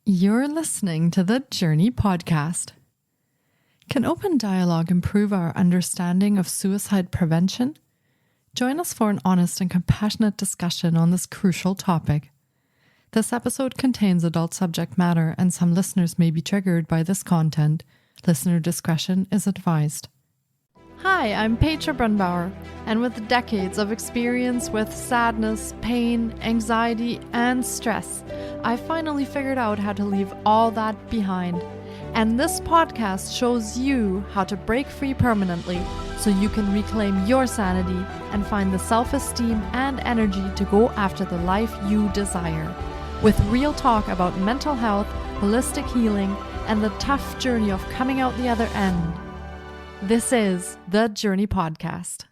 You're listening to the Journey Podcast. Can open dialogue improve our understanding of suicide prevention? Join us for an honest and compassionate discussion on this crucial topic. This episode contains adult subject matter and some listeners may be triggered by this content. Listener discretion is advised. Hi, I'm Petra Brunbauer, and with decades of experience with sadness, pain, anxiety, and stress, I finally figured out how to leave all that behind. And this podcast shows you how to break free permanently so you can reclaim your sanity and find the self-esteem and energy to go after the life you desire. With real talk about mental health, holistic healing, and the tough journey of coming out the other end. This is the Journey Podcast.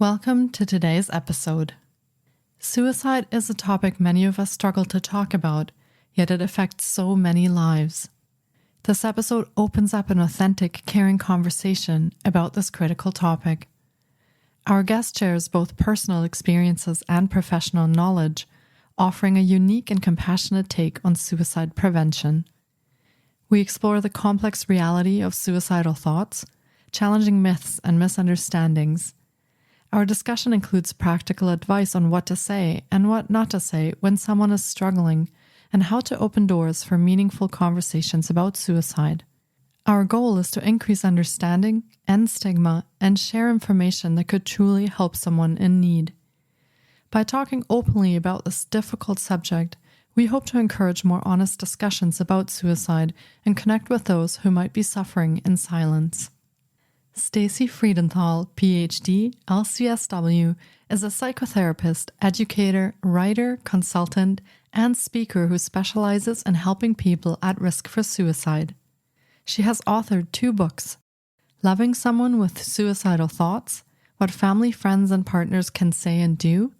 Welcome to today's episode. Suicide is a topic many of us struggle to talk about, yet it affects so many lives. This episode opens up an authentic, caring conversation about this critical topic. Our guest shares both personal experiences and professional knowledge, offering a unique and compassionate take on suicide prevention. We explore the complex reality of suicidal thoughts, challenging myths and misunderstandings. Our discussion includes practical advice on what to say and what not to say when someone is struggling, and how to open doors for meaningful conversations about suicide. Our goal is to increase understanding, end stigma, and share information that could truly help someone in need. By talking openly about this difficult subject, we hope to encourage more honest discussions about suicide and connect with those who might be suffering in silence. Stacey Freedenthal, PhD, LCSW, is a psychotherapist, educator, writer, consultant, and speaker who specializes in helping people at risk for suicide. She has authored 2 books, Loving Someone with Suicidal Thoughts, What Family, Friends, and Partners Can Say and Do,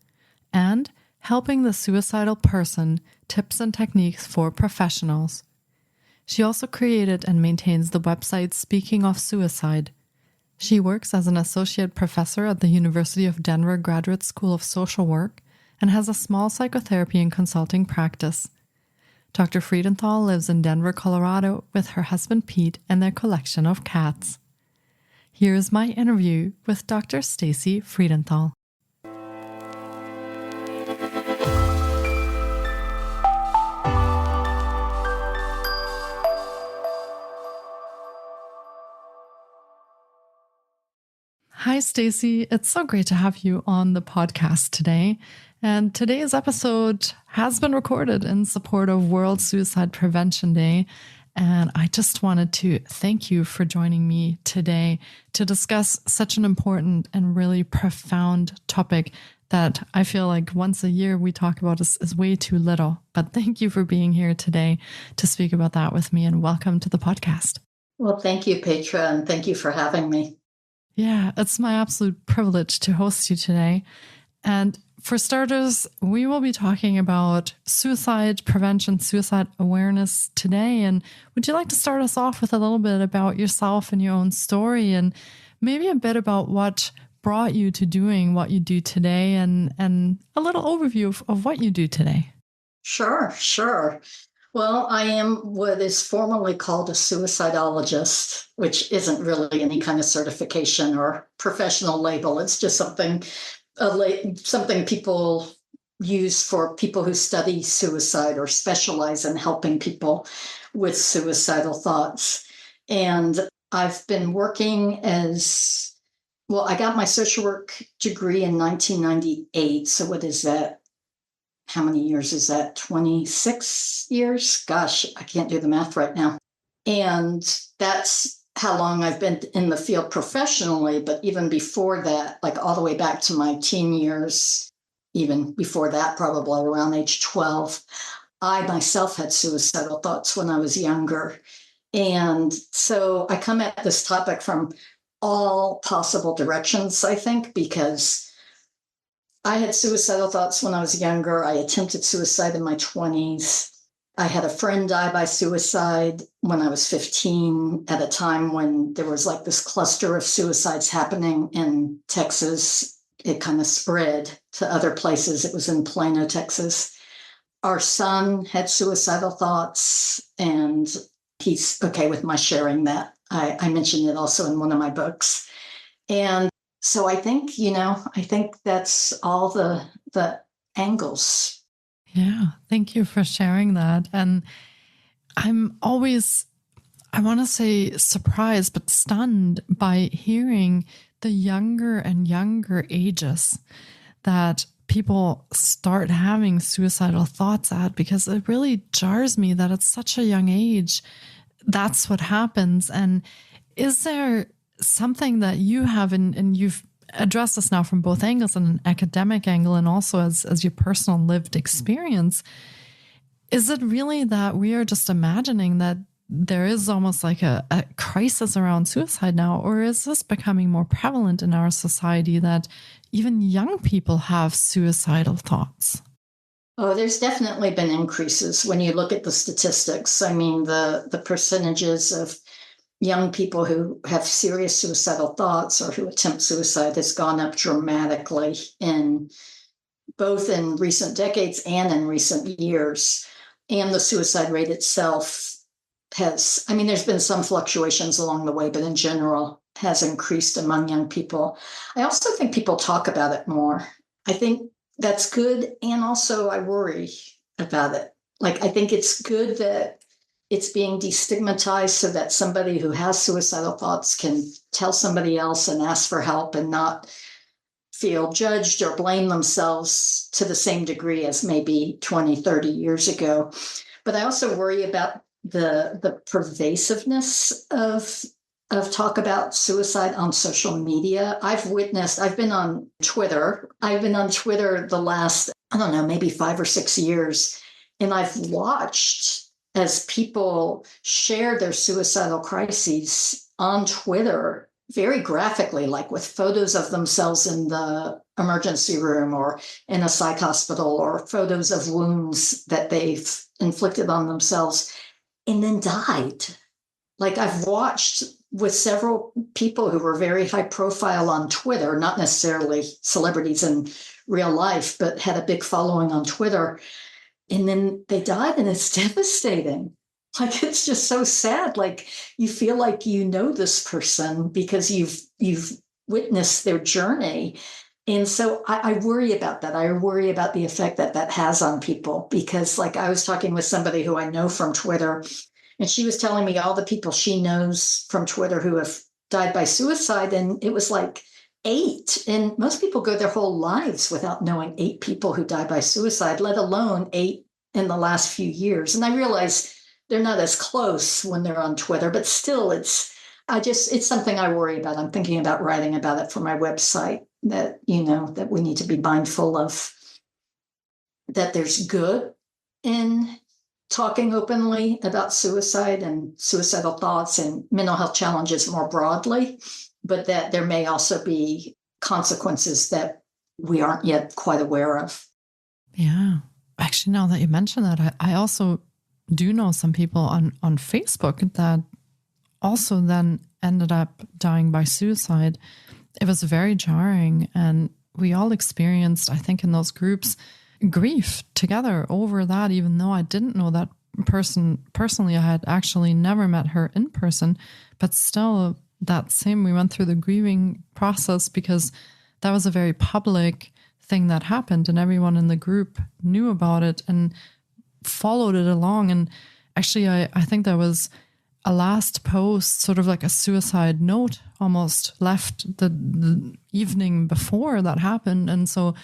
and Helping the Suicidal Person, Tips and Techniques for Professionals. She also created and maintains the website Speaking of Suicide. She works as an associate professor at the University of Denver Graduate School of Social Work and has a small psychotherapy and consulting practice. Dr. Freedenthal lives in Denver, Colorado with her husband Pete and their collection of cats. Here is my interview with Dr. Stacey Freedenthal. Hi, Stacey. It's so great to have you on the podcast today. And today's episode has been recorded in support of World Suicide Prevention Day. And I just wanted to thank you for joining me today to discuss such an important and really profound topic that I feel like once a year we talk about is way too little. But thank you for being here today to speak about that with me, and welcome to the podcast. Well, thank you, Petra, and thank you for having me. Yeah, it's my absolute privilege to host you today. And for starters, we will be talking about suicide prevention, suicide awareness today. And would you like to start us off with a little bit about yourself and your own story, and maybe a bit about what brought you to doing what you do today, and a little overview of what you do today? Sure. Well, I am what is formally called a suicidologist, which isn't really any kind of certification or professional label. It's just something people use for people who study suicide or specialize in helping people with suicidal thoughts. And I've been working I got my social work degree in 1998. So what is that? How many years is that? 26 years? Gosh, I can't do the math right now. And that's how long I've been in the field professionally. But even before that, like all the way back to my teen years, even before that, probably around age 12, I myself had suicidal thoughts when I was younger. And so I come at this topic from all possible directions, I think, because I had suicidal thoughts when I was younger. I attempted suicide in my 20s. I had a friend die by suicide when I was 15, at a time when there was like this cluster of suicides happening in Texas. It kind of spread to other places. It was in Plano, Texas. our son had suicidal thoughts, and he's okay with my sharing that. I mentioned it also in one of my books. And so I think, I think that's all the angles. Yeah, thank you for sharing that. And I'm always, I want to say surprised, but stunned by hearing the younger and younger ages that people start having suicidal thoughts at, because it really jars me that at such a young age, that's what happens. And is there something that you have, and you've addressed this now from both angles, an academic angle and also as your personal lived experience, is it really that we are just imagining that there is almost like a crisis around suicide now? Or is this becoming more prevalent in our society that even young people have suicidal thoughts? Oh, there's definitely been increases when you look at the statistics. I mean, the percentages of young people who have serious suicidal thoughts or who attempt suicide has gone up dramatically in both in recent decades and in recent years. And the suicide rate itself there's been some fluctuations along the way, but in general has increased among young people. I also think people talk about it more. I think that's good. And also I worry about it. Like, I think it's good that it's being destigmatized so that somebody who has suicidal thoughts can tell somebody else and ask for help and not feel judged or blame themselves to the same degree as maybe 20, 30 years ago. But I also worry about the pervasiveness of talk about suicide on social media. I've been on Twitter. I've been on Twitter the last, I don't know, maybe 5 or 6 years. And I've watched as people share their suicidal crises on Twitter very graphically, like with photos of themselves in the emergency room or in a psych hospital, or photos of wounds that they've inflicted on themselves and then died. Like, I've watched with several people who were very high profile on Twitter, not necessarily celebrities in real life, but had a big following on Twitter. And then they died, and it's devastating. Like, it's just so sad. Like, you feel like you know this person because you've witnessed their journey. And so I worry about that. I worry about the effect that has on people, because, like, I was talking with somebody who I know from Twitter, and she was telling me all the people she knows from Twitter who have died by suicide. And it was like 8. And most people go their whole lives without knowing 8 people who die by suicide, let alone 8 in the last few years. And I realize they're not as close when they're on Twitter, but still it's something I worry about. I'm thinking about writing about it for my website, that, that we need to be mindful of, that there's good in talking openly about suicide and suicidal thoughts and mental health challenges more broadly, but that there may also be consequences that we aren't yet quite aware of. Yeah. Actually, now that you mention that, I also do know some people on Facebook that also then ended up dying by suicide. It was very jarring. And we all experienced, I think, in those groups, grief together over that, even though I didn't know that person personally. I had actually never met her in person, but still we went through the grieving process because that was a very public thing that happened, and everyone in the group knew about it and followed it along. And actually, I think there was a last post, sort of like a suicide note almost, left the evening before that happened. And so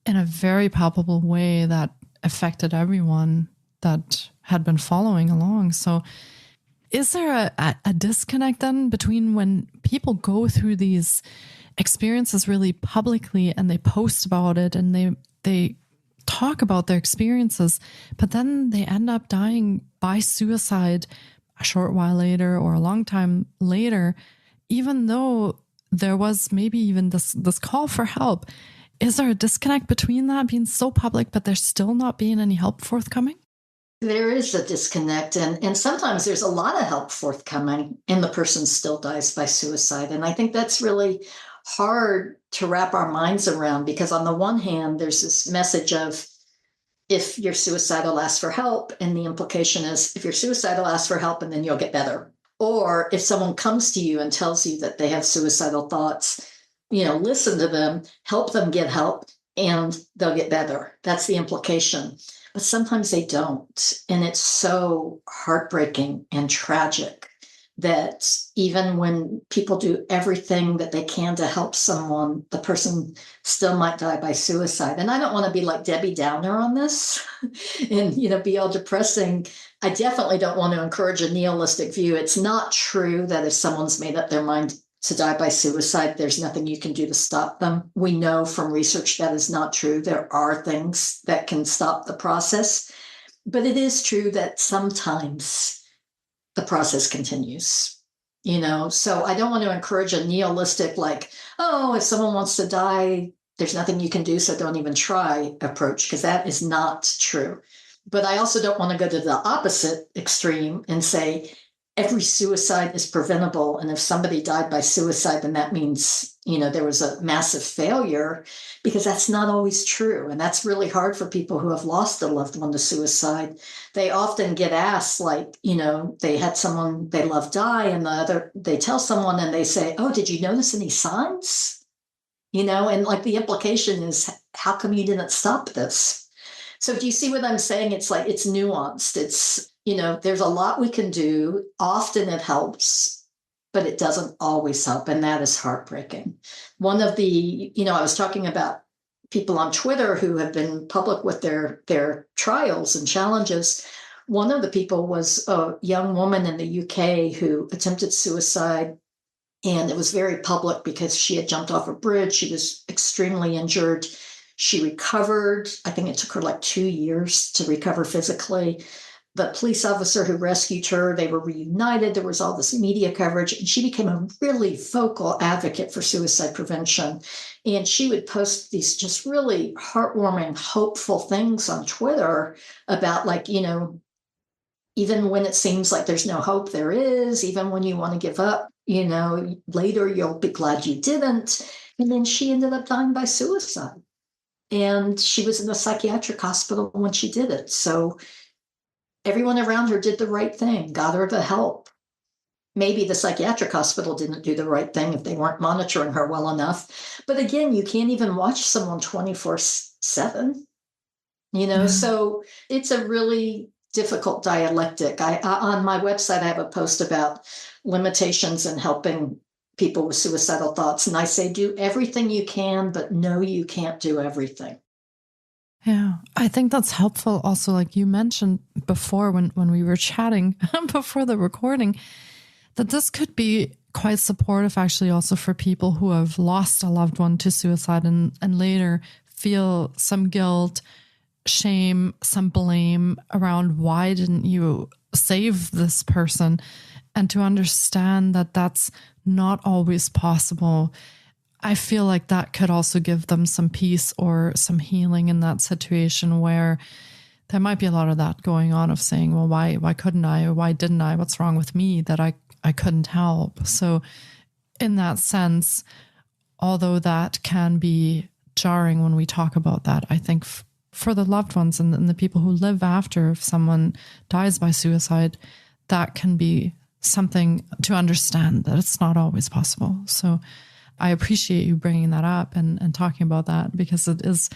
in a very palpable way that affected everyone that had been following along. So is there a disconnect then between when people go through these experiences really publicly and they post about it and they talk about their experiences, but then they end up dying by suicide a short while later or a long time later, even though there was maybe even this call for help? Is there a disconnect between that being so public, but there's still not being any help forthcoming? There is a disconnect, and sometimes there's a lot of help forthcoming and the person still dies by suicide. And I think that's really hard to wrap our minds around, because on the one hand, there's this message of if you're suicidal, ask for help. And the implication is if you're suicidal, ask for help and then you'll get better. Or if someone comes to you and tells you that they have suicidal thoughts, listen to them, help them get help, and they'll get better. That's the implication. But sometimes they don't. And it's so heartbreaking and tragic that even when people do everything that they can to help someone, the person still might die by suicide. And I don't want to be like Debbie Downer on this and, be all depressing. I definitely don't want to encourage a nihilistic view. It's not true that if someone's made up their mind to die by suicide, there's nothing you can do to stop them. We know from research that is not true. There are things that can stop the process, but it is true that sometimes the process continues, so I don't want to encourage a nihilistic, like, oh, if someone wants to die, there's nothing you can do, so don't even try approach, because that is not true. But I also don't want to go to the opposite extreme and say every suicide is preventable. And if somebody died by suicide, then that means, there was a massive failure, because that's not always true. And that's really hard for people who have lost a loved one to suicide. They often get asked, like, they had someone they love die, and they tell someone and they say, oh, did you notice any signs? And like the implication is, how come you didn't stop this? So do you see what I'm saying? It's like, it's nuanced. It's, there's a lot we can do. Often it helps, but it doesn't always help. And that is heartbreaking. One of the, I was talking about people on Twitter who have been public with their trials and challenges. One of the people was a young woman in the UK who attempted suicide. And it was very public because she had jumped off a bridge. She was extremely injured. She recovered. I think it took her like 2 years to recover physically. The police officer who rescued her, they were reunited. There was all this media coverage, and she became a really vocal advocate for suicide prevention. And she would post these just really heartwarming, hopeful things on Twitter about, like, even when it seems like there's no hope, there is. Even when you want to give up, later you'll be glad you didn't. And then she ended up dying by suicide. And she was in a psychiatric hospital when she did it. So everyone around her did the right thing, got her the help. Maybe the psychiatric hospital didn't do the right thing if they weren't monitoring her well enough. But again, you can't even watch someone 24/7, So it's a really difficult dialectic. I on my website, I have a post about limitations in helping people with suicidal thoughts. And I say, do everything you can, but no, you can't do everything. Yeah, I think that's helpful. Also, like you mentioned before, when we were chatting before the recording, that this could be quite supportive actually also for people who have lost a loved one to suicide and later feel some guilt, shame, some blame around why didn't you save this person, and to understand that that's not always possible. I feel like that could also give them some peace or some healing in that situation where there might be a lot of that going on of saying, well, why couldn't I, or why didn't I? What's wrong with me that I couldn't help? So in that sense, although that can be jarring when we talk about that, I think for the loved ones and the people who live after if someone dies by suicide, that can be something to understand that it's not always possible. So I appreciate you bringing that up and talking about that, because it is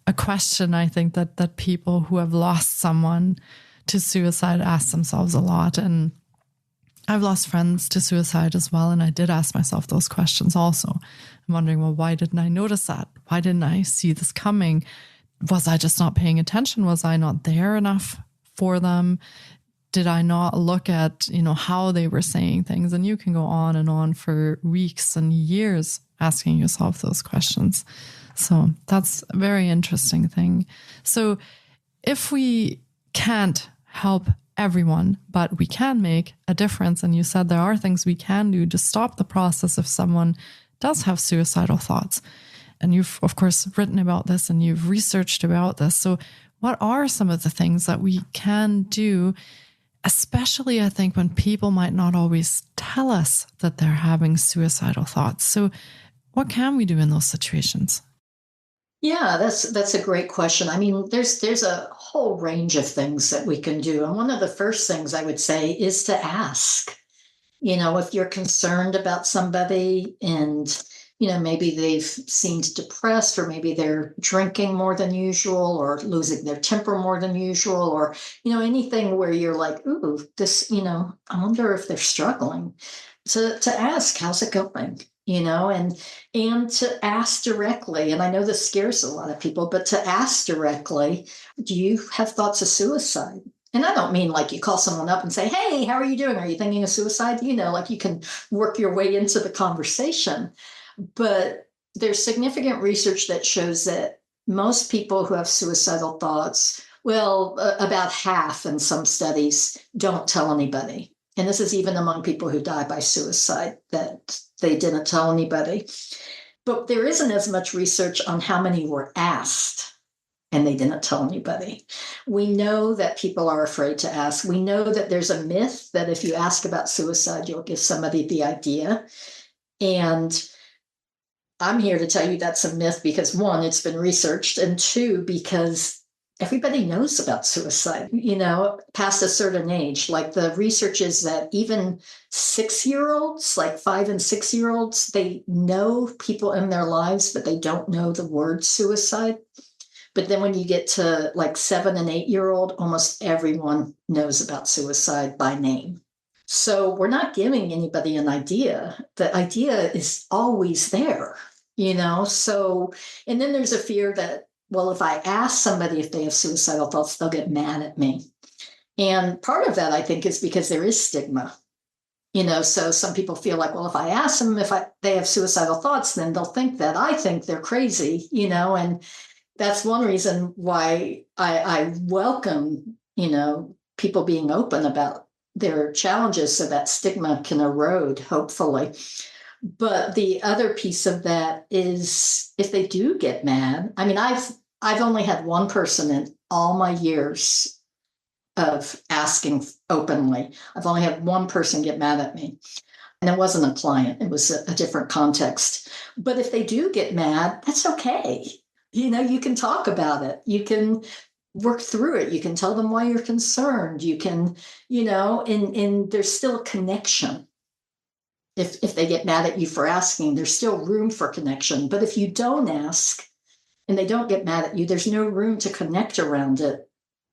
a question I think that people who have lost someone to suicide ask themselves a lot. And I've lost friends to suicide as well. And I did ask myself those questions also. I'm wondering, well, why didn't I notice that? Why didn't I see this coming? Was I just not paying attention? Was I not there enough for them? Did I not look at, how they were saying things? And you can go on and on for weeks and years asking yourself those questions. So that's a very interesting thing. So if we can't help everyone, but we can make a difference, and you said there are things we can do to stop the process if someone does have suicidal thoughts. And you've, of course, written about this and you've researched about this. So what are some of the things that we can do, especially, I think, when people might not always tell us that they're having suicidal thoughts? So what can we do in those situations? Yeah, that's a great question. I mean, there's a whole range of things that we can do. And one of the first things I would say is to ask. If you're concerned about somebody and, maybe they've seemed depressed, or maybe they're drinking more than usual, or losing their temper more than usual, or, anything where you're like, ooh, this, I wonder if they're struggling, to ask, how's it going? And to ask directly. And I know this scares a lot of people, but to ask directly, do you have thoughts of suicide? And I don't mean like you call someone up and say, hey, how are you doing? Are you thinking of suicide? Like you can work your way into the conversation. But there's significant research that shows that most people who have suicidal thoughts, well, about half in some studies, don't tell anybody. And this is even among people who die by suicide, that they didn't tell anybody. But there isn't as much research on how many were asked and they didn't tell anybody. We know that people are afraid to ask. We know that there's a myth that if you ask about suicide, you'll give somebody the idea. And I'm here to tell you that's a myth because, one, it's been researched, and two, because everybody knows about suicide, past a certain age. Like the research is that even 6-year-olds, like 5 and 6-year-olds, they know people in their lives, but they don't know the word suicide. But then when you get to like 7 and 8-year-old, almost everyone knows about suicide by name. So we're not giving anybody an idea. The idea is always there, So, and then there's a fear that, well, if I ask somebody if they have suicidal thoughts, they'll get mad at me. And part of that, I think, is because there is stigma. So some people feel like, well, if I ask them if they have suicidal thoughts, then they'll think that I think they're crazy, and that's one reason why I welcome, people being open about their challenges so that stigma can erode, hopefully. But the other piece of that is if they do get mad. I mean, I've only had one person in all my years of asking openly. I've only had one person get mad at me. And it wasn't a client, it was a different context. But if they do get mad, that's okay. You can talk about it. You can work through it. You can tell them why you're concerned. You can, and there's still a connection. If they get mad at you for asking, there's still room for connection. But if you don't ask and they don't get mad at you, there's no room to connect around it,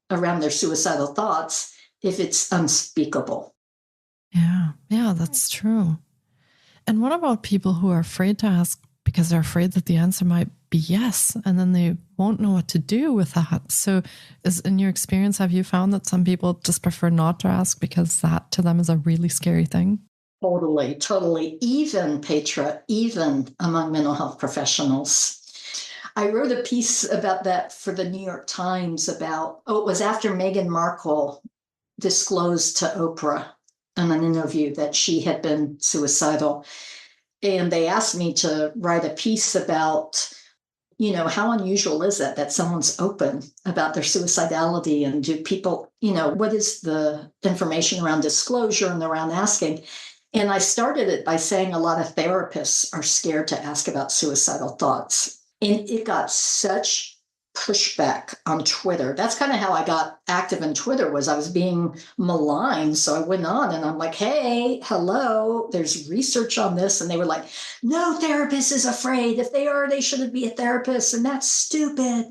around their suicidal thoughts, if it's unspeakable. Yeah, that's true. And what about people who are afraid to ask because they're afraid that the answer might be yes, and then they won't know what to do with that? So in your experience, have you found that some people just prefer not to ask because that to them is a really scary thing? Totally. Even, Petra, even among mental health professionals. I wrote a piece about that for the New York Times it was after Meghan Markle disclosed to Oprah in an interview that she had been suicidal. And they asked me to write a piece about, how unusual is it that someone's open about their suicidality? And do people, what is the information around disclosure and around asking? And I started it by saying a lot of therapists are scared to ask about suicidal thoughts. And it got such pushback on Twitter. That's kind of how I got active in Twitter, was I was being maligned. So I went on and I'm like, hey, hello, there's research on this. And they were like, no therapist is afraid. If they are, they shouldn't be a therapist. And that's stupid.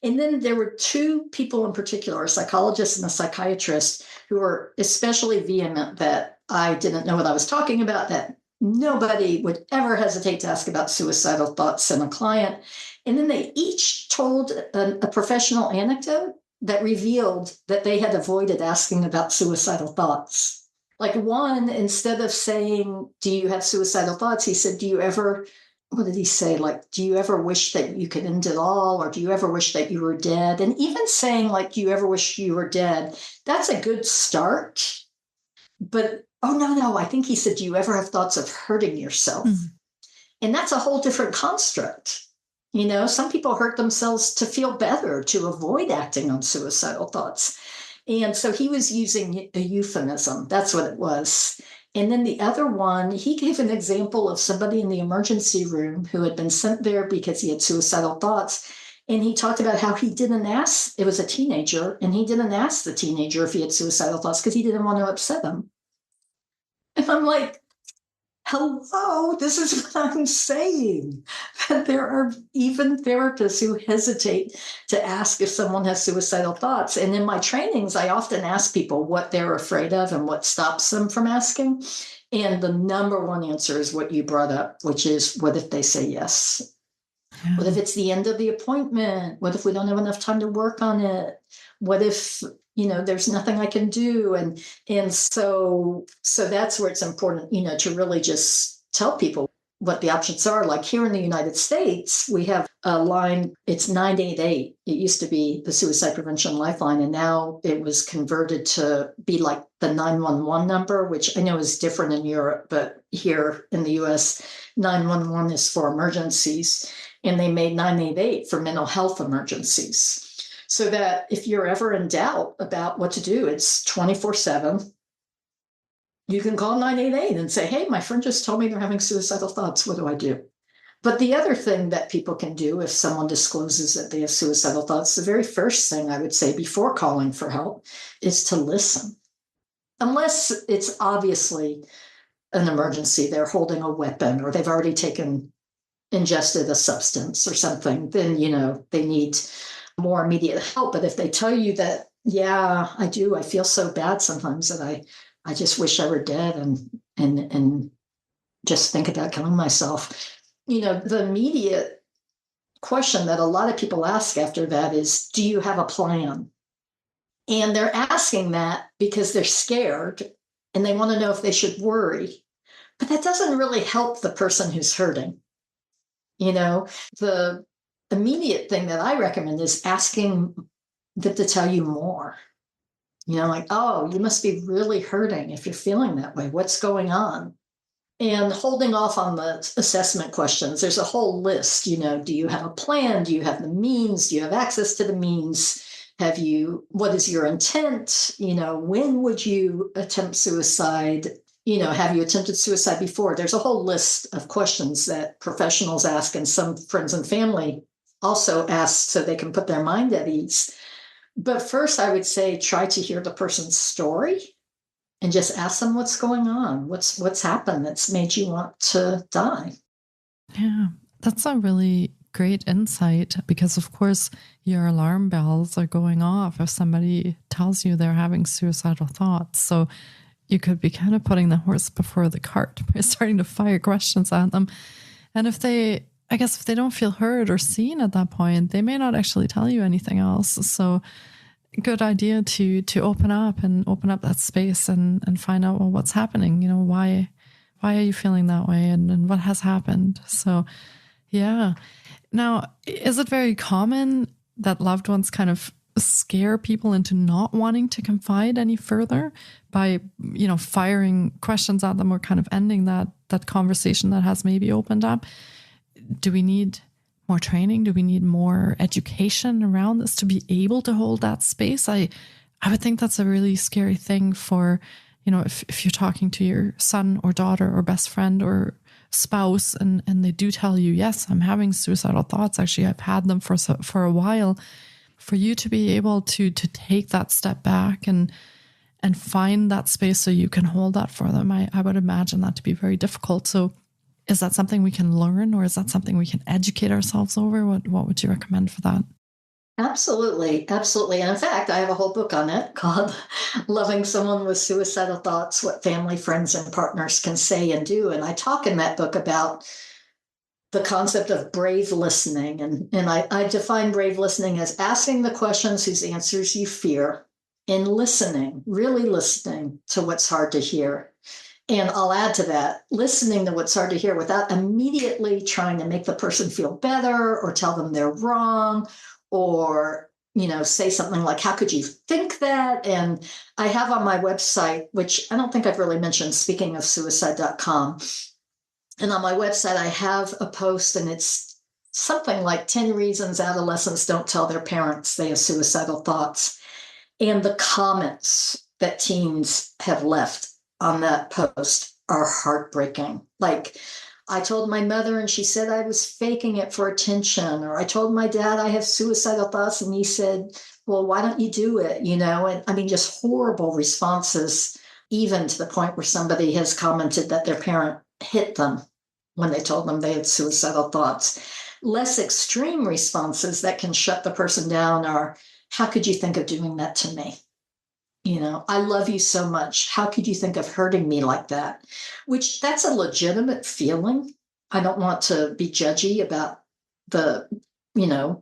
And then there were two people in particular, a psychologist and a psychiatrist, who were especially vehement that I didn't know what I was talking about, that nobody would ever hesitate to ask about suicidal thoughts in a client. And then they each told a professional anecdote that revealed that they had avoided asking about suicidal thoughts. Like one, instead of saying, do you have suicidal thoughts? He said, do you ever, what did he say? Like, do you ever wish that you could end it all? Or do you ever wish that you were dead? And even saying like, do you ever wish you were dead? That's a good start. But, oh, no, I think he said, do you ever have thoughts of hurting yourself? And that's a whole different construct. Some people hurt themselves to feel better, to avoid acting on suicidal thoughts. And so he was using a euphemism. That's what it was. And then the other one, he gave an example of somebody in the emergency room who had been sent there because he had suicidal thoughts. And he talked about how he didn't ask, it was a teenager, and he didn't ask the teenager if he had suicidal thoughts because he didn't want to upset him. And I'm like, hello, this is what I'm saying. That there are even therapists who hesitate to ask if someone has suicidal thoughts. And in my trainings, I often ask people what they're afraid of and what stops them from asking. And the number one answer is what you brought up, which is, what if they say yes? Yeah. What if it's the end of the appointment? What if we don't have enough time to work on it? What if, there's nothing I can do? And so that's where it's important, to really just tell people what the options are. Like here in the United States, we have a line, it's 988. It used to be the Suicide Prevention Lifeline, and now it was converted to be like the 911 number, which I know is different in Europe, but here in the US, 911 is for emergencies, and they made 988 for mental health emergencies. So that if you're ever in doubt about what to do, it's 24/7. You can call 988 and say, hey, my friend just told me they're having suicidal thoughts. What do I do? But the other thing that people can do if someone discloses that they have suicidal thoughts, the very first thing I would say before calling for help is to listen. Unless it's obviously an emergency, they're holding a weapon or they've already ingested a substance or something, then, they need more immediate help. But if they tell you that, yeah, I do, I feel so bad sometimes that I just wish I were dead and just think about killing myself. The immediate question that a lot of people ask after that is, do you have a plan? And they're asking that because they're scared and they want to know if they should worry. But that doesn't really help the person who's hurting. The immediate thing that I recommend is asking them to tell you more. Like, oh, you must be really hurting if you're feeling that way. What's going on? And holding off on the assessment questions. There's a whole list. Do you have a plan? Do you have the means? Do you have access to the means? What is your intent? When would you attempt suicide? Have you attempted suicide before? There's a whole list of questions that professionals ask, and some friends and family also ask so they can put their mind at ease. But first, I would say try to hear the person's story and just ask them what's going on. What's happened that's made you want to die? Yeah, that's a really great insight because, of course, your alarm bells are going off if somebody tells you they're having suicidal thoughts. So you could be kind of putting the horse before the cart by starting to fire questions at them. And if they don't feel heard or seen at that point, they may not actually tell you anything else. So good idea to open up that space and find out, well, what's happening? Why are you feeling that way? And what has happened? So, yeah. Now, is it very common that loved ones kind of scare people into not wanting to confide any further by, firing questions at them or kind of ending that conversation that has maybe opened up? Do we need more training? Do we need more education around this to be able to hold that space? I would think that's a really scary thing for, if you're talking to your son or daughter or best friend or spouse and they do tell you, yes, I'm having suicidal thoughts. Actually, I've had them for a while. For you to be able to take that step back and find that space so you can hold that for them, I would imagine that to be very difficult. So is that something we can learn, or is that something we can educate ourselves over? What would you recommend for that? Absolutely. Absolutely. And in fact, I have a whole book on it called Loving Someone with Suicidal Thoughts, What Family, Friends, and Partners Can Say and Do. And I talk in that book about the concept of brave listening. And I define brave listening as asking the questions whose answers you fear and listening, really listening to what's hard to hear. And I'll add to that, listening to what's hard to hear without immediately trying to make the person feel better or tell them they're wrong or, say something like, how could you think that? And I have on my website, which I don't think I've really mentioned, speakingofsuicide.com. And on my website, I have a post, and it's something like 10 reasons adolescents don't tell their parents they have suicidal thoughts. And the comments that teens have left on that post are heartbreaking. Like, I told my mother and she said I was faking it for attention, or I told my dad I have suicidal thoughts and he said, well, why don't you do it? And I mean, just horrible responses, even to the point where somebody has commented that their parent hit them when they told them they had suicidal thoughts. Less extreme responses that can shut the person down are, how could you think of doing that to me? I love you so much. How could you think of hurting me like that? Which that's a legitimate feeling. I don't want to be judgy about the,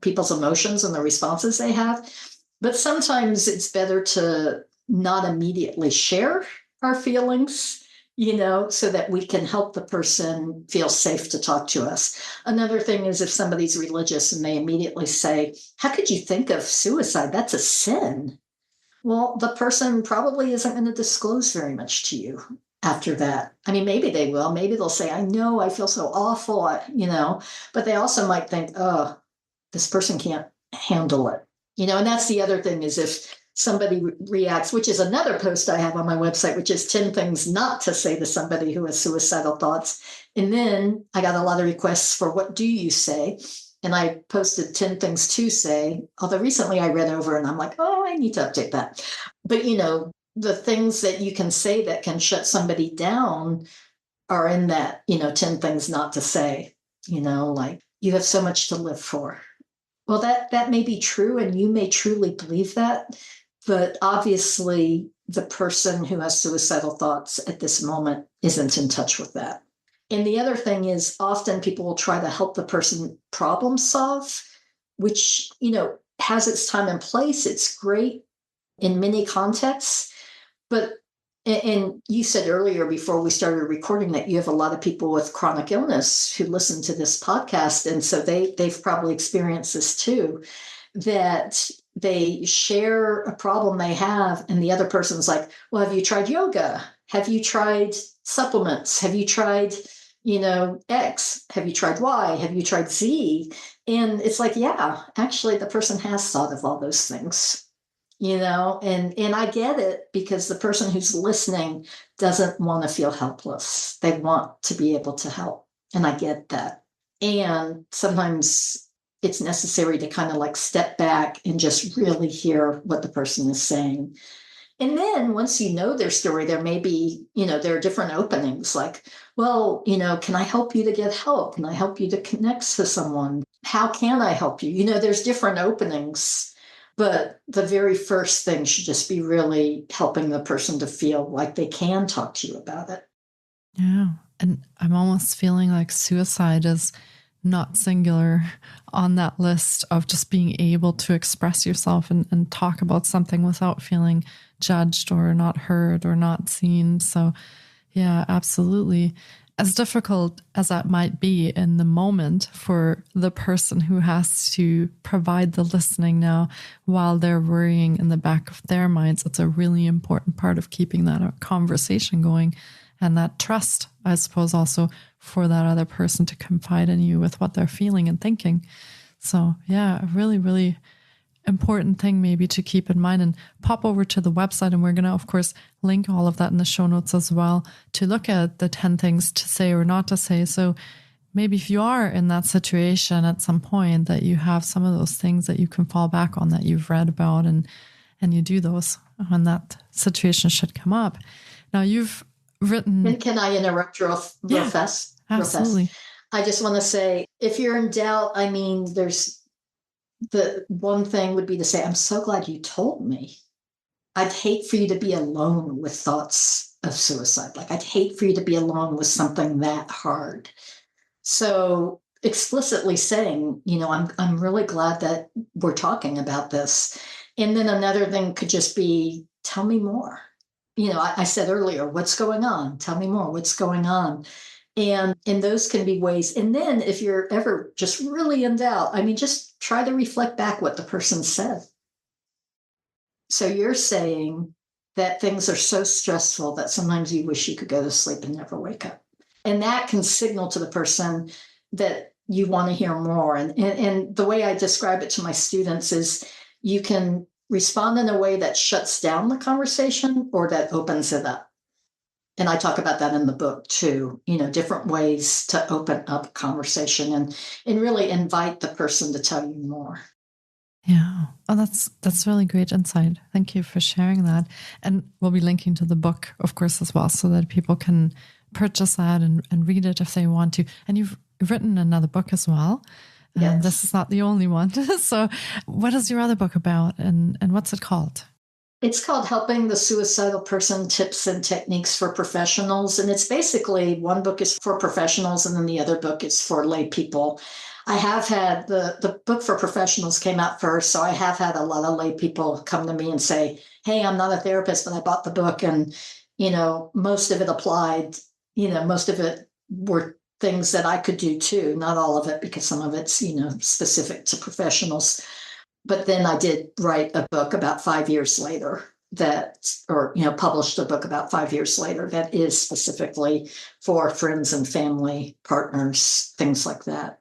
people's emotions and the responses they have. But sometimes it's better to not immediately share our feelings, so that we can help the person feel safe to talk to us. Another thing is if somebody's religious and they immediately say, how could you think of suicide? That's a sin. Well, the person probably isn't going to disclose very much to you after that. I mean, maybe they will. Maybe they'll say, I know, I feel so awful, but they also might think, oh, this person can't handle it. And that's the other thing is if somebody reacts, which is another post I have on my website, which is 10 things not to say to somebody who has suicidal thoughts. And then I got a lot of requests for what do you say? And I posted 10 things to say, although recently I read over and I'm like, oh, I need to update that. But, the things that you can say that can shut somebody down are in that, 10 things not to say, like you have so much to live for. Well, that may be true and you may truly believe that. But obviously, the person who has suicidal thoughts at this moment isn't in touch with that. And the other thing is often people will try to help the person problem solve, which, has its time and place. It's great in many contexts. But, and you said earlier before we started recording that you have a lot of people with chronic illness who listen to this podcast. And so they've probably experienced this too, that they share a problem they have and the other person's like, well, have you tried yoga? Have you tried supplements? Have you tried, X? Have you tried Y? Have you tried Z? And it's like, yeah, actually the person has thought of all those things, and I get it because the person who's listening doesn't want to feel helpless. They want to be able to help. And I get that. And sometimes it's necessary to kind of like step back and just really hear what the person is saying. And then once you know their story, there may be, there are different openings like, well, can I help you to get help? Can I help you to connect to someone? How can I help you? There's different openings, but the very first thing should just be really helping the person to feel like they can talk to you about it. Yeah. And I'm almost feeling like suicide is not singular on that list of just being able to express yourself and talk about something without feeling judged or not heard or not seen. So yeah, absolutely. As difficult as that might be in the moment for the person who has to provide the listening now while they're worrying in the back of their minds, it's a really important part of keeping that conversation going. And that trust, I suppose, also for that other person to confide in you with what they're feeling and thinking. So yeah, a really, really important thing maybe to keep in mind, and pop over to the website. And we're going to, of course, link all of that in the show notes as well to look at the 10 things to say or not to say. So maybe if you are in that situation at some point that you have some of those things that you can fall back on that you've read about and you do those when that situation should come up. Now you've written. And can I interrupt real fast? Absolutely. I just want to say, if you're in doubt, I mean, there's the one thing would be to say, I'm so glad you told me. I'd hate for you to be alone with thoughts of suicide. Like I'd hate for you to be alone with something that hard. So explicitly saying, I'm really glad that we're talking about this. And then another thing could just be, tell me more. I said earlier, what's going on? Tell me more. What's going on? And those can be ways. And then if you're ever just really in doubt, I mean, just try to reflect back what the person said. So you're saying that things are so stressful that sometimes you wish you could go to sleep and never wake up. And that can signal to the person that you want to hear more. And the way I describe it to my students is you can respond in a way that shuts down the conversation or that opens it up. And I talk about that in the book too, different ways to open up conversation and really invite the person to tell you more. Yeah. Oh, that's really great insight. Thank you for sharing that. And we'll be linking to the book, of course, as well, so that people can purchase that and read it if they want to. And you've written another book as well. Yes. This is not the only one. So what is your other book about and what's it called? It's called Helping the Suicidal Person, Tips and Techniques for Professionals. And it's basically one book is for professionals and then the other book is for lay people. I have had the book for professionals came out first. So I have had a lot of lay people come to me and say, hey, I'm not a therapist, but I bought the book and, most of it applied, most of it were things that I could do too. Not all of it because some of it's, specific to professionals. But then I did write a book about 5 years later published a book about 5 years later that is specifically for friends and family, partners, things like that.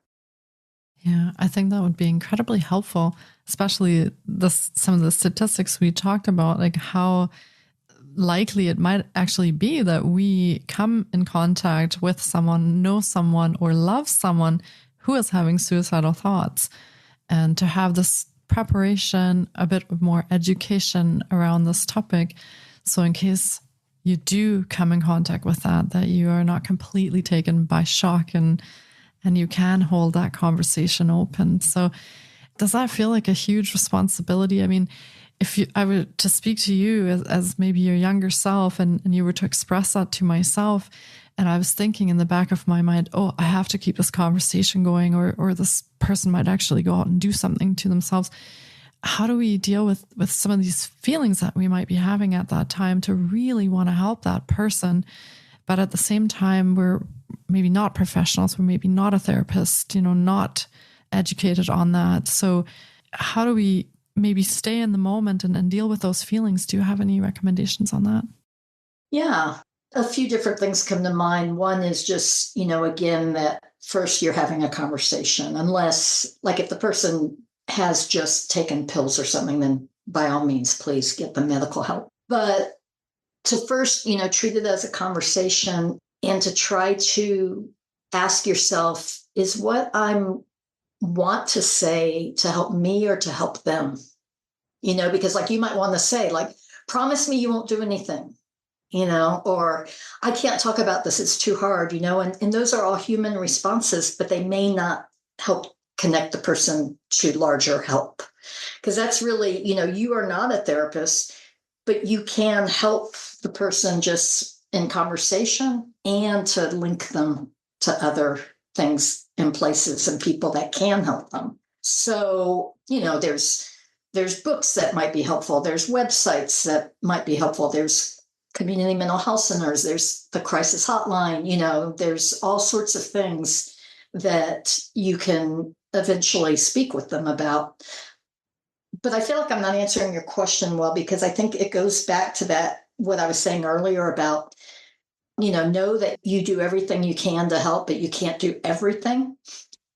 Yeah, I think that would be incredibly helpful, especially some of the statistics we talked about, like how likely it might actually be that we come in contact with someone, know someone, or love someone who is having suicidal thoughts. And to have this preparation, a bit more education around this topic. So in case you do come in contact with that you are not completely taken by shock and you can hold that conversation open. So does that feel like a huge responsibility? I mean, if I were to speak to you as maybe your younger self and you were to express that to myself, and I was thinking in the back of my mind, oh, I have to keep this conversation going, or this person might actually go out and do something to themselves. How do we deal with some of these feelings that we might be having at that time to really want to help that person? But at the same time, we're maybe not professionals, we're maybe not a therapist, not educated on that. So how do we maybe stay in the moment and deal with those feelings? Do you have any recommendations on that? Yeah. A few different things come to mind. One is just, again, that first you're having a conversation, unless, like, if the person has just taken pills or something, then by all means, please get the medical help. But to first, treat it as a conversation and to try to ask yourself, is what I want to say to help me or to help them? Because like you might want to say, like, promise me you won't do anything. Or I can't talk about this, it's too hard, and those are all human responses, but they may not help connect the person to larger help. Because that's really, you are not a therapist, but you can help the person just in conversation and to link them to other things and places and people that can help them. So, there's books that might be helpful. There's websites that might be helpful. There's community mental health centers, there's the crisis hotline, there's all sorts of things that you can eventually speak with them about. But I feel like I'm not answering your question well, because I think it goes back to that, what I was saying earlier about, know that you do everything you can to help, but you can't do everything,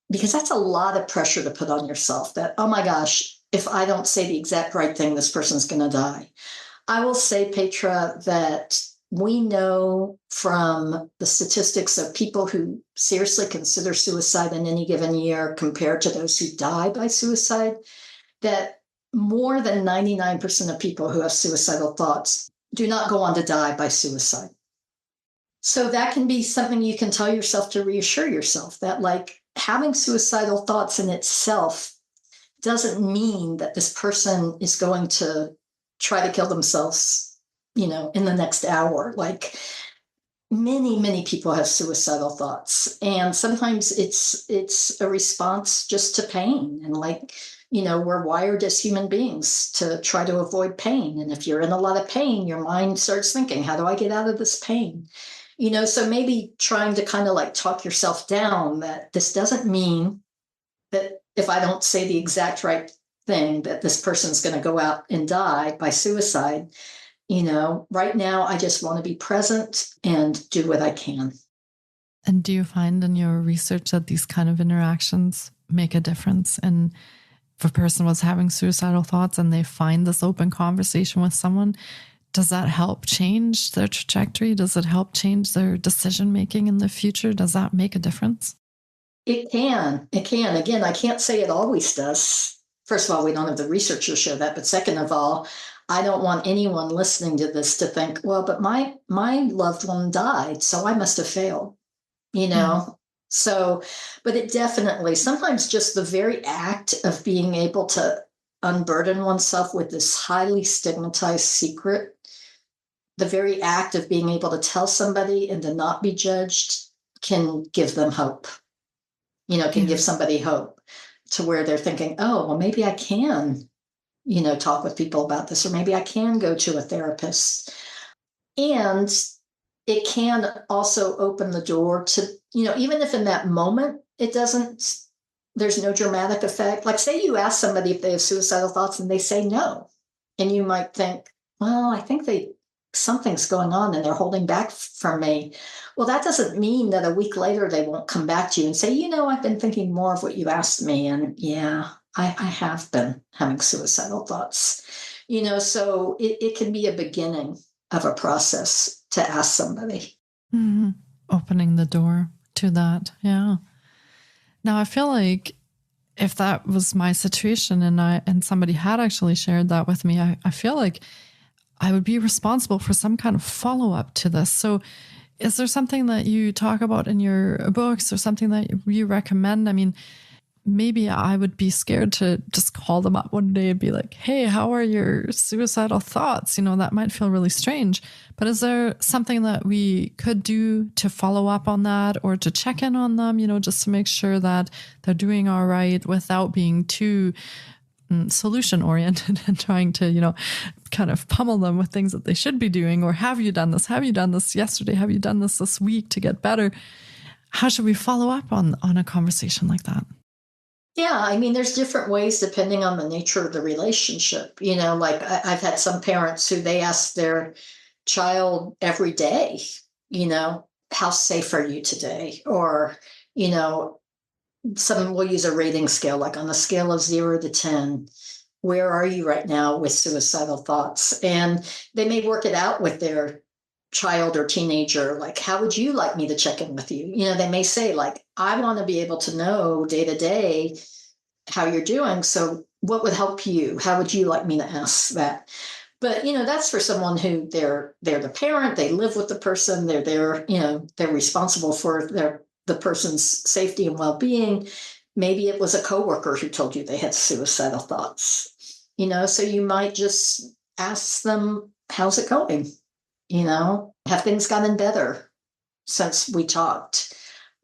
because that's a lot of pressure to put on yourself that, oh my gosh, if I don't say the exact right thing, this person's going to die. I will say, Petra, that we know from the statistics of people who seriously consider suicide in any given year compared to those who die by suicide, that more than 99% of people who have suicidal thoughts do not go on to die by suicide. So that can be something you can tell yourself to reassure yourself that, like, having suicidal thoughts in itself doesn't mean that this person is going to try to kill themselves, in the next hour. Like, many, many people have suicidal thoughts. And sometimes it's a response just to pain. And we're wired as human beings to try to avoid pain. And if you're in a lot of pain, your mind starts thinking, how do I get out of this pain? So maybe trying to kind of like talk yourself down that this doesn't mean that if I don't say the exact right thing, that this person's going to go out and die by suicide. Right now, I just want to be present and do what I can. And do you find in your research that these kind of interactions make a difference? And if a person was having suicidal thoughts and they find this open conversation with someone, does that help change their trajectory? Does it help change their decision-making in the future? Does that make a difference? It can. It can. Again, I can't say it always does. First of all, we don't have the research to show that. But second of all, I don't want anyone listening to this to think, well, but my loved one died, so I must have failed, you know? Mm. So, but it definitely, sometimes just the very act of being able to unburden oneself with this highly stigmatized secret, the very act of being able to tell somebody and to not be judged can give them hope, can give somebody hope to where they're thinking, oh, well, maybe I can, talk with people about this, or maybe I can go to a therapist. And it can also open the door to, even if in that moment there's no dramatic effect. Like, say you ask somebody if they have suicidal thoughts and they say no. And you might think, well, I think something's going on and they're holding back from me. Well, that doesn't mean that a week later they won't come back to you and say, I've been thinking more of what you asked me. And yeah, I have been having suicidal thoughts, so it can be a beginning of a process to ask somebody. Mm-hmm. Opening the door to that. Yeah. Now, I feel like if that was my situation and somebody had actually shared that with me, I feel like I would be responsible for some kind of follow-up to this. So is there something that you talk about in your books or something that you recommend? I mean, maybe I would be scared to just call them up one day and be like, hey, how are your suicidal thoughts? That might feel really strange. But is there something that we could do to follow up on that or to check in on them, just to make sure that they're doing all right without being too solution oriented and trying to, kind of pummel them with things that they should be doing? Or have you done this? Have you done this yesterday? Have you done this week to get better? How should we follow up on a conversation like that? Yeah, I mean, there's different ways depending on the nature of the relationship. Like I've had some parents who they ask their child every day, how safe are you today? Or, some will use a rating scale, like on a scale of 0 to 10, where are you right now with suicidal thoughts? And they may work it out with their child or teenager, like, how would you like me to check in with you? They may say, like, I want to be able to know day to day how you're doing. So what would help you? How would you like me to ask that? But, that's for someone who they're the parent, they live with the person, they're there, they're responsible for the person's safety and well-being. Maybe it was a coworker who told you they had suicidal thoughts, so you might just ask them, how's it going? Have things gotten better since we talked?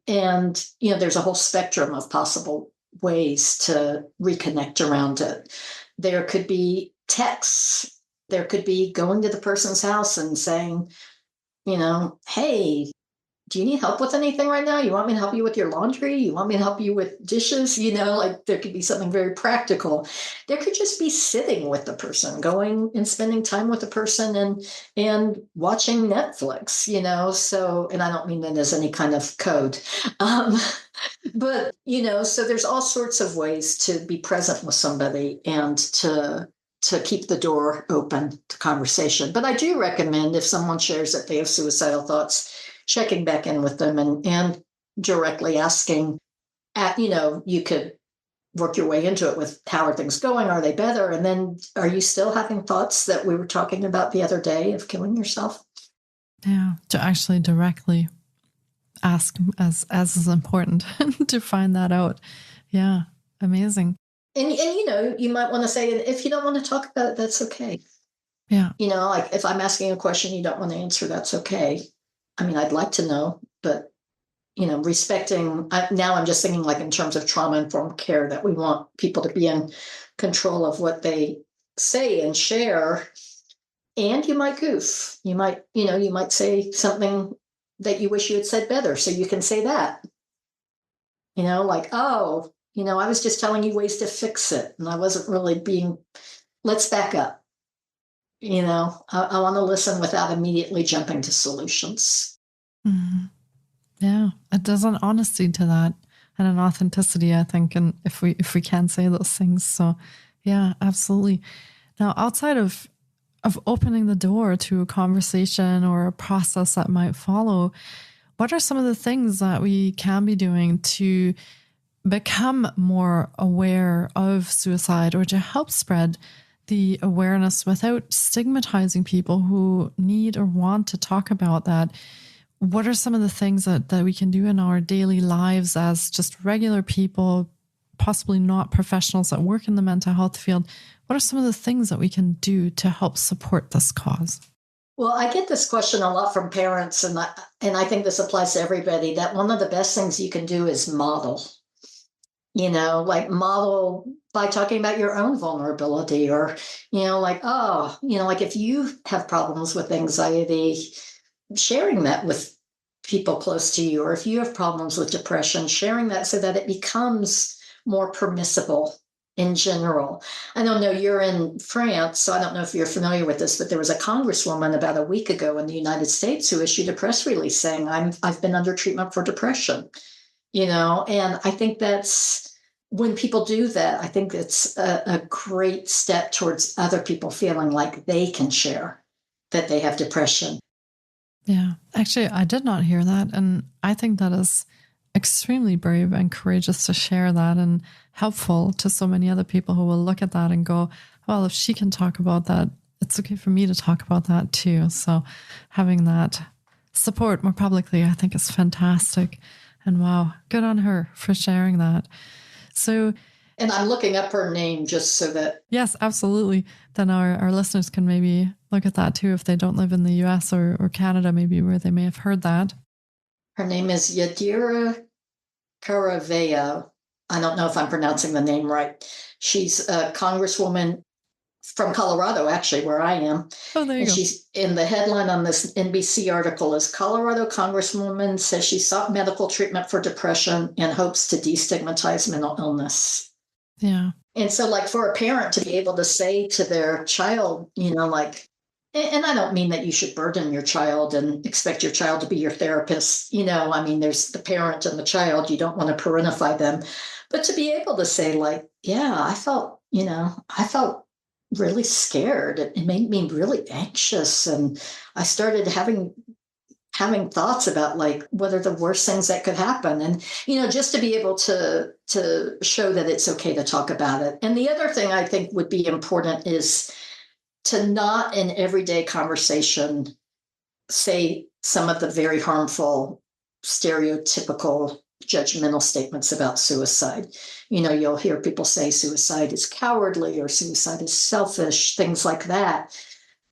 And, there's a whole spectrum of possible ways to reconnect around it. There could be texts. There could be going to the person's house and saying, hey, do you need help with anything right now? You want me to help you with your laundry? You want me to help you with dishes? Like there could be something very practical. There could just be sitting with the person, going and spending time with the person and watching Netflix, so, and I don't mean that as any kind of code. But, so there's all sorts of ways to be present with somebody and to keep the door open to conversation. But I do recommend, if someone shares that they have suicidal thoughts, checking back in with them and directly asking you could work your way into it with, how are things going? Are they better? And then, are you still having thoughts that we were talking about the other day of killing yourself? Yeah, to actually directly ask as is important to find that out. Yeah, amazing. And you might want to say, if you don't want to talk about it, that's okay. Yeah. Like if I'm asking a question you don't want to answer, that's okay. I mean, I'd like to know, but, respecting, now I'm just thinking like in terms of trauma-informed care, that we want people to be in control of what they say and share. And you might goof. You might say something that you wish you had said better. So you can say that, like, oh, I was just telling you ways to fix it. And I wasn't really let's back up. I want to listen without immediately jumping to solutions. Mm-hmm. Yeah, it does an honesty to that and an authenticity, I think, and if we can say those things. So yeah, absolutely. Now, outside of of opening the door to a conversation or a process that might follow, what are some of the things that we can be doing to become more aware of suicide or to help spread the awareness without stigmatizing people who need or want to talk about that? What are some of the things that we can do in our daily lives as just regular people, possibly not professionals that work in the mental health field? What are some of the things that we can do to help support this cause? Well, I get this question a lot from parents, and I think this applies to everybody, that one of the best things you can do is model. Like model by talking about your own vulnerability, or, like, like if you have problems with anxiety, sharing that with people close to you, or if you have problems with depression, sharing that so that it becomes more permissible in general. I don't know, you're in France, so I don't know if you're familiar with this, but there was a congresswoman about a week ago in the United States who issued a press release saying, I've been under treatment for depression, and I think that's, when people do that, I think it's a great step towards other people feeling like they can share that they have depression. Yeah, actually, I did not hear that. And I think that is extremely brave and courageous to share that, and helpful to so many other people who will look at that and go, well, if she can talk about that, it's okay for me to talk about that too. So having that support more publicly, I think, is fantastic. And wow, good on her for sharing that. So, and I'm looking up her name just so that. Yes, absolutely. Then our listeners can maybe look at that too if they don't live in the US or Canada, maybe where they may have heard that. Her name is Yadira Caraveo. I don't know if I'm pronouncing the name right. She's a congresswoman from Colorado, actually, where I am. Oh, there you go. She's in the headline on this NBC article is Colorado Congresswoman says she sought medical treatment for depression in hopes to destigmatize mental illness. Yeah. And so, like, for a parent to be able to say to their child, like, and I don't mean that you should burden your child and expect your child to be your therapist. I mean, there's the parent and the child. You don't want to parentify them. But to be able to say, like, yeah, I felt really scared. It made me really anxious. And I started having thoughts about, like, what are the worst things that could happen. And, just to be able to show that it's okay to talk about it. And the other thing I think would be important is to not in everyday conversation say some of the very harmful, stereotypical, judgmental statements about suicide. You'll hear people say suicide is cowardly or suicide is selfish, things like that.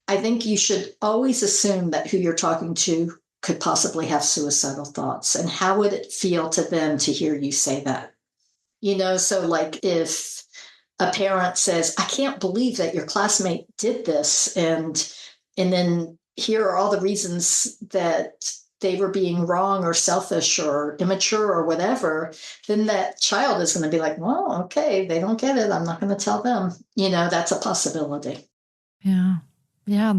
I think you should always assume that who you're talking to could possibly have suicidal thoughts. And how would it feel to them to hear you say that? So, like, if a parent says, I can't believe that your classmate did this, and then here are all the reasons that they were being wrong or selfish or immature or whatever, then that child is going to be like, well, okay, they don't get it. I'm not going to tell them. That's a possibility. Yeah. Yeah.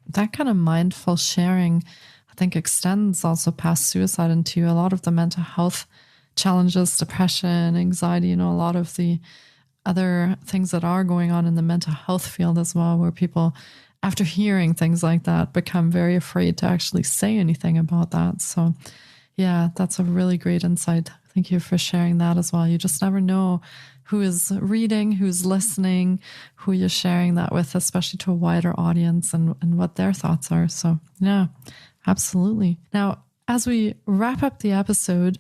That kind of mindful sharing, I think, extends also past suicide into a lot of the mental health challenges, depression, anxiety, a lot of the other things that are going on in the mental health field as well, where people, after hearing things like that, become very afraid to actually say anything about that. So yeah, that's a really great insight. Thank you for sharing that as well. You just never know who is reading, who's listening, who you're sharing that with, especially to a wider audience, and what their thoughts are. So yeah, absolutely. Now, as we wrap up the episode,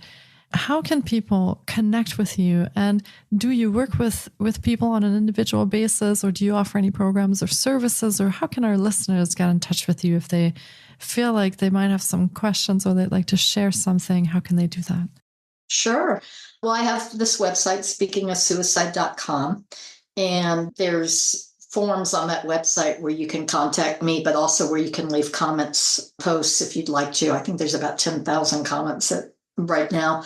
how can people connect with you? And do you work with people on an individual basis, or do you offer any programs or services? Or how can our listeners get in touch with you if they feel like they might have some questions or they'd like to share something? How can they do that? Sure. Well, I have this website, speakingofsuicide.com, and there's forms on that website where you can contact me, but also where you can leave comments, posts if you'd like to. I think there's about 10,000 comments right now.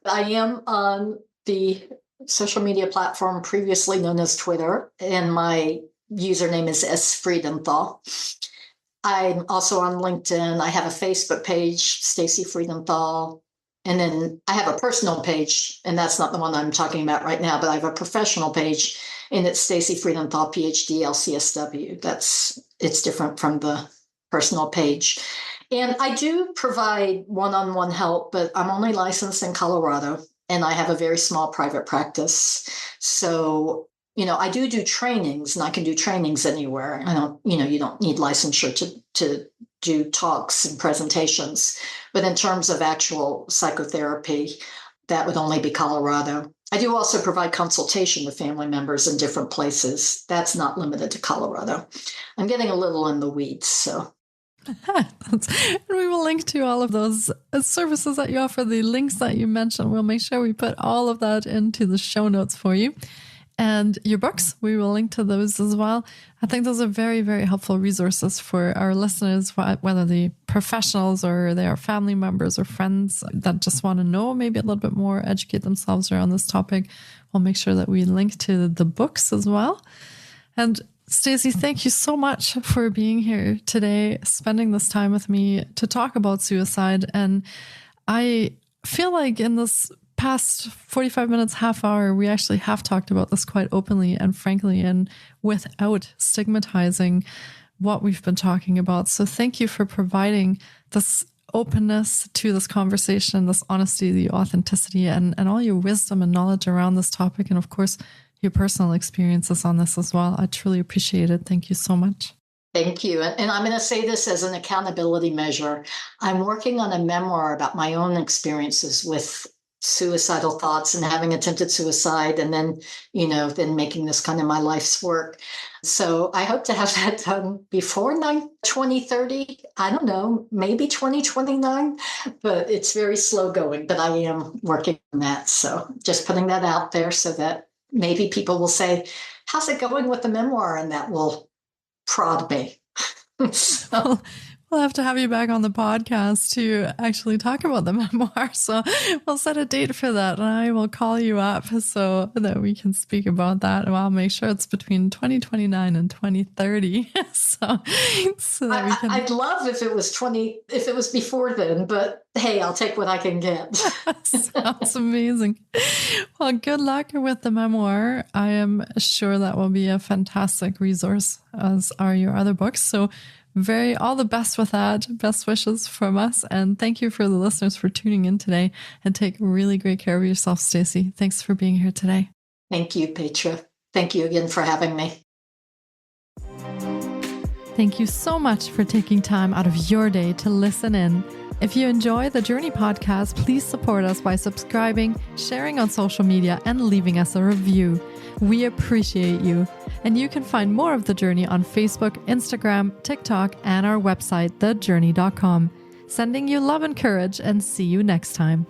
I am on the social media platform previously known as Twitter, and my username is Freedenthal. I'm also on LinkedIn. I have a Facebook page, Stacey Freedenthal. And then I have a personal page, and that's not the one I'm talking about right now, but I have a professional page, And it's Stacey Freedenthal, PhD, LCSW. It's different from the personal page. And I do provide one-on-one help, but I'm only licensed in Colorado, and I have a very small private practice. So, I do trainings, and I can do trainings anywhere. I don't, you don't need licensure to do talks and presentations. But in terms of actual psychotherapy, that would only be Colorado. I do also provide consultation with family members in different places. That's not limited to Colorado. I'm getting a little in the weeds, so. And we will link to all of those services that you offer, the links that you mentioned. We'll make sure we put all of that into the show notes for you. And your books, we will link to those as well. I think those are very, very helpful resources for our listeners, whether the professionals or they are family members or friends that just want to know maybe a little bit more, educate themselves around this topic. We'll make sure that we link to the books as well. And Stacey, thank you so much for being here today, spending this time with me to talk about suicide. And I feel like in this past 45 minutes, half hour, we actually have talked about this quite openly and frankly, and without stigmatizing what we've been talking about. So thank you for providing this openness to this conversation, this honesty, the authenticity, and all your wisdom and knowledge around this topic. And of course, your personal experiences on this as well. I truly appreciate it. Thank you so much. Thank you. And I'm going to say this as an accountability measure. I'm working on a memoir about my own experiences with suicidal thoughts and having attempted suicide, and then, then making this kind of my life's work. So I hope to have that done before 2030. I don't know, maybe 2029, but it's very slow going, but I am working on that. So just putting that out there so that maybe people will say, how's it going with the memoir? And that will prod me. So. We'll have to have you back on the podcast to actually talk about the memoir. So we'll set a date for that, and I will call you up so that we can speak about that. And I'll make sure it's between 2029 and 2030. so that we can. I'd love if it was before then, but hey, I'll take what I can get. Sounds amazing. Well, good luck with the memoir. I am sure that will be a fantastic resource, as are your other books. So all the best with that. Best wishes from us. And thank you for the listeners for tuning in today, and take really great care of yourself, Stacey. Thanks for being here today. Thank you, Petra. Thank you again for having me. Thank you so much for taking time out of your day to listen in. If you enjoy the Journey podcast, please support us by subscribing, sharing on social media, and leaving us a review. We appreciate you. And you can find more of The Journey on Facebook, Instagram, TikTok, and our website, thejourney.com. Sending you love and courage, and see you next time.